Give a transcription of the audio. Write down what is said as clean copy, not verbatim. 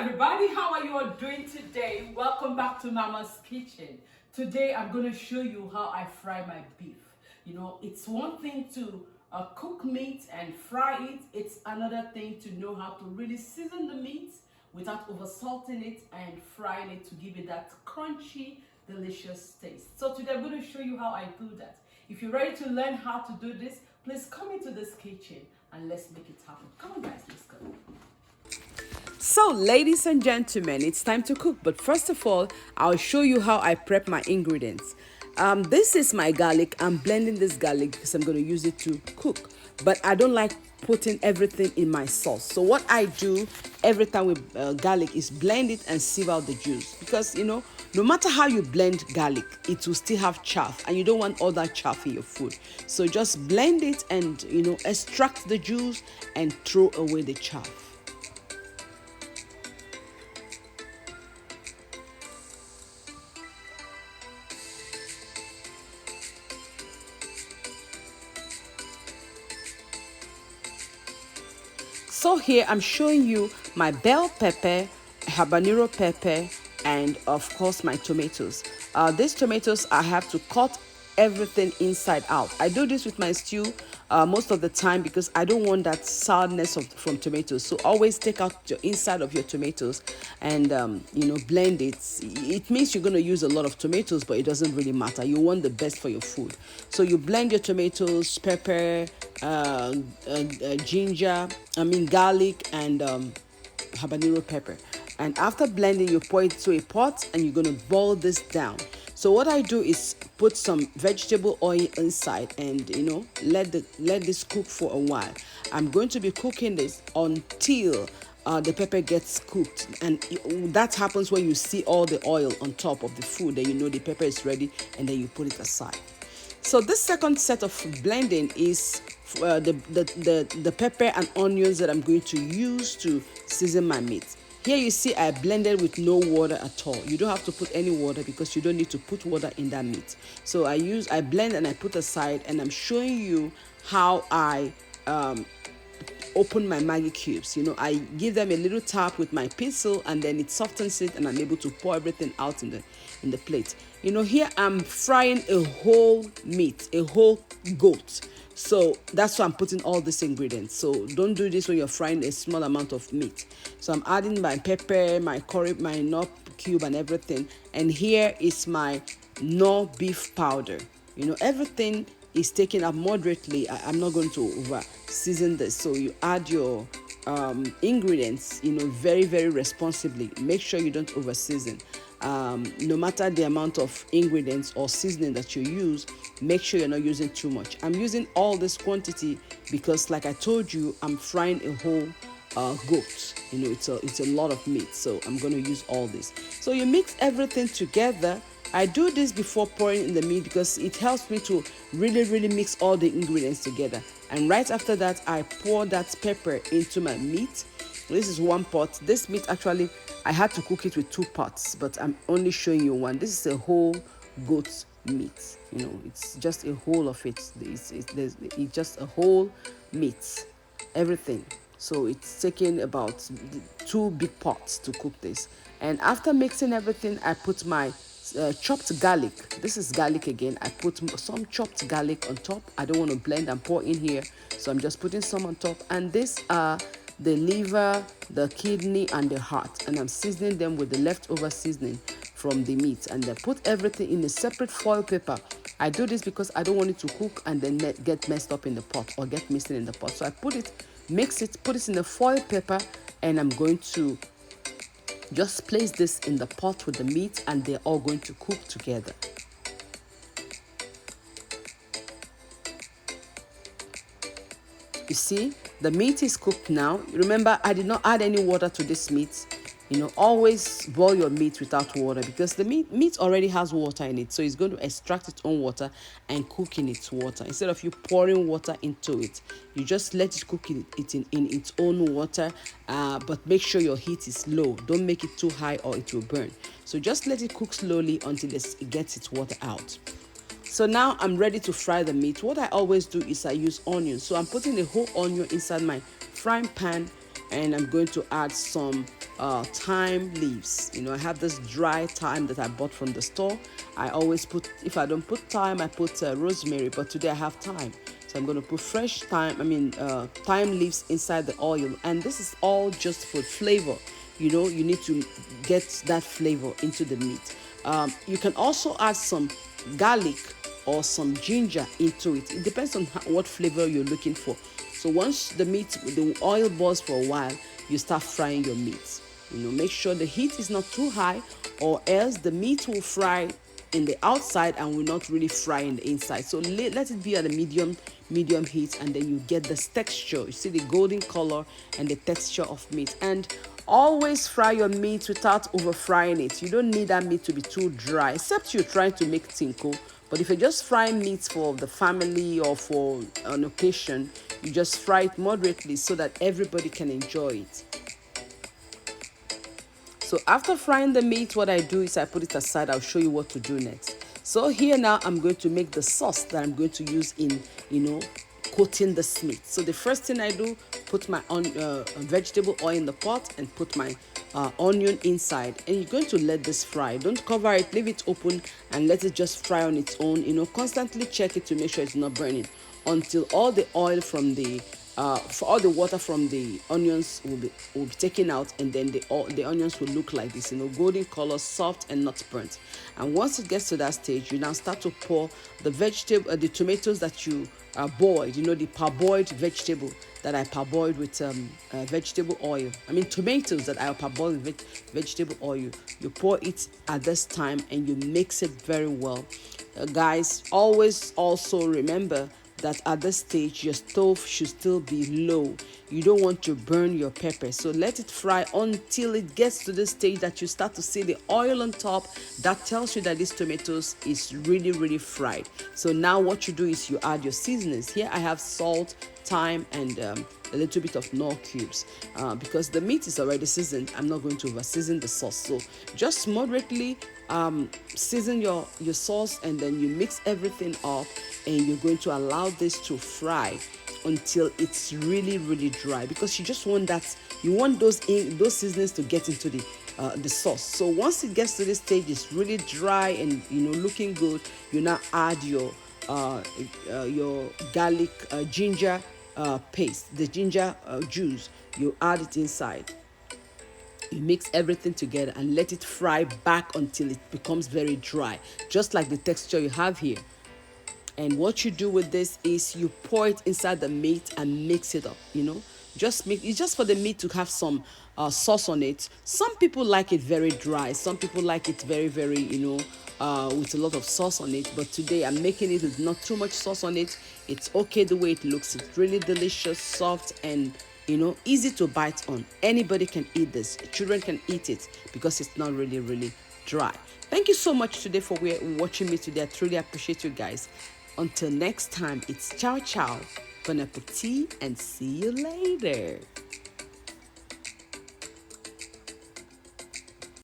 everybody, how are you all doing today? Welcome back to Mama's Kitchen. Today I'm going to show you how I fry my beef. You know, it's one thing to cook meat and fry it. It's another thing to know how to really season the meat without over salting it and frying it to give it that crunchy, delicious taste. So today I'm going to show you how I do that. If you're ready to learn how to do this, please come into this kitchen and let's make it happen. Come on guys, let's go. So, ladies and gentlemen, it's time to cook. But first of all, I'll show you how I prep my ingredients. This is my garlic. I'm blending this garlic because I'm going to use it to cook. But I don't like putting everything in my sauce. So what I do every time with garlic is blend it and sieve out the juice. Because, you know, no matter how you blend garlic, it will still have chaff. And you don't want all that chaff in your food. So just blend it and, you know, extract the juice and throw away the chaff. So here I'm showing you my bell pepper, habanero pepper, and of course my tomatoes. These tomatoes I have to cut everything inside out. I do this with my stew most of the time because I don't want that sourness from tomatoes. So always take out your inside of your tomatoes and you know, blend it. It means you're going to use a lot of tomatoes, but it doesn't really matter. You want the best for your food. So you blend your tomatoes, pepper, ginger, garlic, and habanero pepper. And after blending, you pour it to a pot and you're going to boil this down. So what I do is put some vegetable oil inside and, you know, let this cook for a while. I'm going to be cooking this until the pepper gets cooked, and that happens when you see all the oil on top of the food. Then you know the pepper is ready, and then you put it aside. So this second set of blending is the pepper and onions that I'm going to use to season my meat. Here you see I blended with no water at all. You don't have to put any water because you don't need to put water in that meat. So I blend and I put aside, and I'm showing you how I open my Maggi cubes. You know, I give them a little tap with my pencil and then it softens it, and I'm able to pour everything out in the plate. You know, here I'm frying a whole meat, a whole goat. So that's why I'm putting all these ingredients. So don't do this when you're frying a small amount of meat. So I'm adding my pepper, my curry, my Knorr cube and everything. And here is my Knorr beef powder. You know, everything is taken up moderately. I'm not going to over season this. So you add your ingredients, you know, very, very responsibly. Make sure you don't over season. No matter the amount of ingredients or seasoning that you use, make sure you're not using too much. I'm using all this quantity because, like I told you, I'm frying a whole goat. You know, it's a lot of meat, so I'm going to use all this. So you mix everything together. I do this before pouring in the meat because it helps me to really mix all the ingredients together. And right after that, I pour that pepper into my meat. This is one pot. This meat, actually, I had to cook it with 2 pots, but I'm only showing you one. This is a whole goat meat. You know, it's just a whole of it. It's just a whole meat, everything. So it's taking about 2 big pots to cook this. And after mixing everything, I put my chopped garlic. This is garlic again. I put some chopped garlic on top. I don't want to blend and pour in here, so I'm just putting some on top. And these are the liver, the kidney, and the heart, and I'm seasoning them with the leftover seasoning from the meat, and then put everything in a separate foil paper. I do this because I don't want it to cook and then get messed up in the pot or get missing in the pot. So I mix it, put it in the foil paper, and I'm going to just place this in the pot with the meat, and they're all going to cook together. You see, the meat is cooked now. Remember, I did not add any water to this meat. You know, always boil your meat without water because the meat already has water in it. So it's going to extract its own water and cook in its water. Instead of you pouring water into it, you just let it cook in its own water. But make sure your heat is low. Don't make it too high or it will burn. So just let it cook slowly until it gets its water out. So now I'm ready to fry the meat. What I always do is I use onions. So I'm putting the whole onion inside my frying pan and I'm going to add some thyme leaves. I have this dry thyme that I bought from the store. I always put, if I don't put thyme, I put rosemary, but today I have thyme. So I'm going to put fresh thyme leaves inside the oil, and this is all just for flavor. You need to get that flavor into the meat. You can also add some garlic or some ginger into it. It depends on what flavor you're looking for. So once the oil boils for a while, you start frying your meat. Make sure the heat is not too high, or else the meat will fry in the outside and will not really fry in the inside. So let it be at a medium heat, and then you get this texture. You see the golden color and the texture of meat. And always fry your meat without over frying it. You don't need that meat to be too dry, except you're trying to make tinko. But if you're just frying meat for the family or for an occasion, you just fry it moderately so that everybody can enjoy it. So after frying the meat, what I do is I put it aside. I'll show you what to do next. So here now I'm going to make the sauce that I'm going to use in, coating this meat. So the first thing I do, put my vegetable oil in the pot and put my onion inside, and you're going to let this fry. Don't cover it, leave it open and let it just fry on its own. Constantly check it to make sure it's not burning until all the oil from for all the water from the onions will be taken out, and then the onions will look like this, golden color, soft and not burnt. And once it gets to that stage, you now start to pour the tomatoes that you boiled, the parboiled vegetable that I parboiled with vegetable oil. Tomatoes that I parboiled with vegetable oil. You pour it at this time and you mix it very well. Guys, always also remember that at this stage your stove should still be low. You don't want to burn your pepper, so let it fry until it gets to the stage that you start to see the oil on top. That tells you that this tomatoes is really fried. So now what you do is you add your seasonings. Here I have salt, thyme, and a little bit of Knorr cubes. Because the meat is already seasoned, I'm not going to over season the sauce. So just moderately season your sauce, and then you mix everything up, and you're going to allow this to fry until it's really dry, because you just want those seasonings to get into the sauce. So once it gets to this stage, it's really dry and looking good, you now add your garlic ginger paste, the ginger juice. You add it inside. You mix everything together and let it fry back until it becomes very dry, just like the texture you have here. And what you do with this is you pour it inside the meat and mix it up. It's just for the meat to have some sauce on it. Some people like it very dry. Some people like it very with a lot of sauce on it. But today I'm making it with not too much sauce on it. It's okay the way it looks. It's really delicious, soft, and easy to bite on. Anybody can eat this. Children can eat it because it's not really dry. Thank you so much today for watching me today. I truly appreciate you guys. Until next time, it's ciao, bon appetit, and see you later.